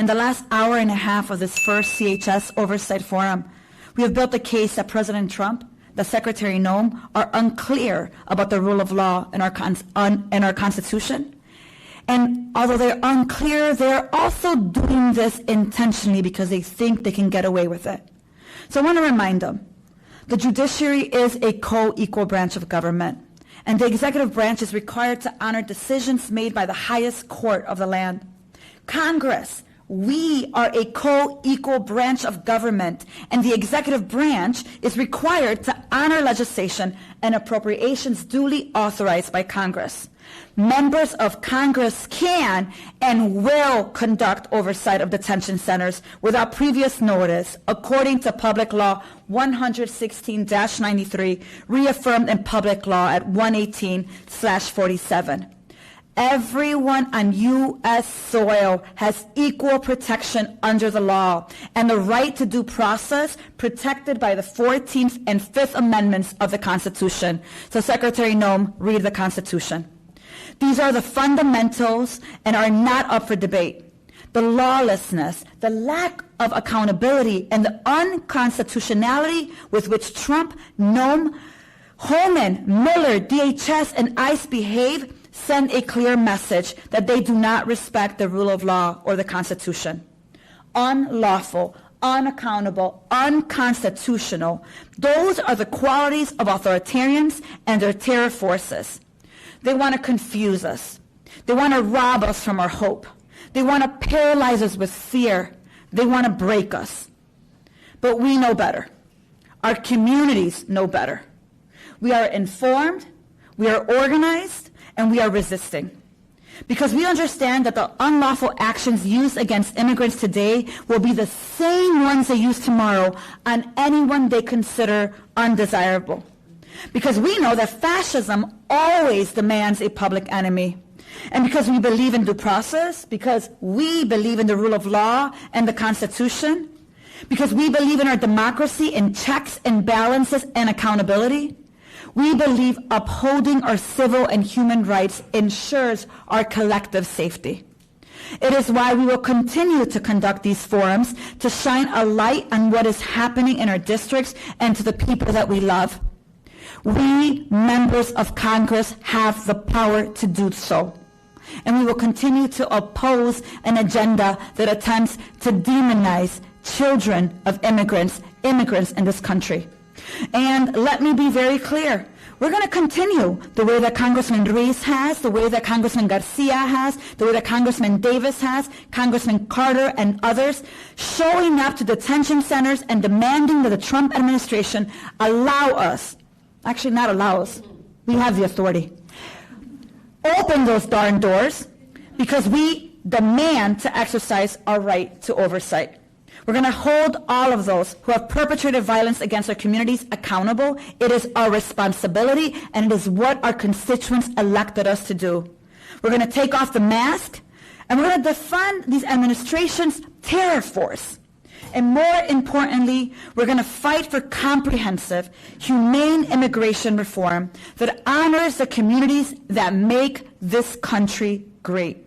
In the last hour and a half of this first CHS Oversight Forum, we have built the case that President Trump, that Secretary Noem are unclear about the rule of law in our Constitution. And although they're unclear, they're also doing this intentionally because they think they can get away with it. So I want to remind them, the judiciary is a co-equal branch of government, and the executive branch is required to honor decisions made by the highest court of the land. Congress, we are a co-equal branch of government, and the executive branch is required to honor legislation and appropriations duly authorized by Congress. Members of Congress can and will conduct oversight of detention centers without previous notice, according to Public Law 116-93, reaffirmed in Public Law at 118/47. Everyone on U.S. soil has equal protection under the law and the right to due process protected by the 14th and 5th Amendments of the Constitution. So Secretary Noem, read the Constitution. These are the fundamentals and are not up for debate. The lawlessness, the lack of accountability, and the unconstitutionality with which Trump, Noem, Holman, Miller, DHS, and ICE behave send a clear message that they do not respect the rule of law or the Constitution. Unlawful, unaccountable, unconstitutional, those are the qualities of authoritarians and their terror forces. They want to confuse us. They want to rob us from our hope. They want to paralyze us with fear. They want to break us. But we know better. Our communities know better. We are informed, we are organized, and we are resisting. Because we understand that the unlawful actions used against immigrants today will be the same ones they use tomorrow on anyone they consider undesirable. Because we know that fascism always demands a public enemy. And because we believe in due process, because we believe in the rule of law and the Constitution, because we believe in our democracy and checks and balances and accountability, we believe upholding our civil and human rights ensures our collective safety. It is why we will continue to conduct these forums to shine a light on what is happening in our districts and to the people that we love. We, members of Congress, have the power to do so. And we will continue to oppose an agenda that attempts to demonize children of immigrants in this country. And let me be very clear. We're going to continue the way that Congressman Ruiz has, the way that Congressman Garcia has, the way that Congressman Davis has, Congressman Carter and others, showing up to detention centers and demanding that the Trump administration allow us, actually not allow us, we have the authority, open those darn doors because we demand to exercise our right to oversight. We're going to hold all of those who have perpetrated violence against our communities accountable. It is our responsibility, and it is what our constituents elected us to do. We're going to take off the mask, and we're going to defund these administration's terror force. And more importantly, we're going to fight for comprehensive, humane immigration reform that honors the communities that make this country great.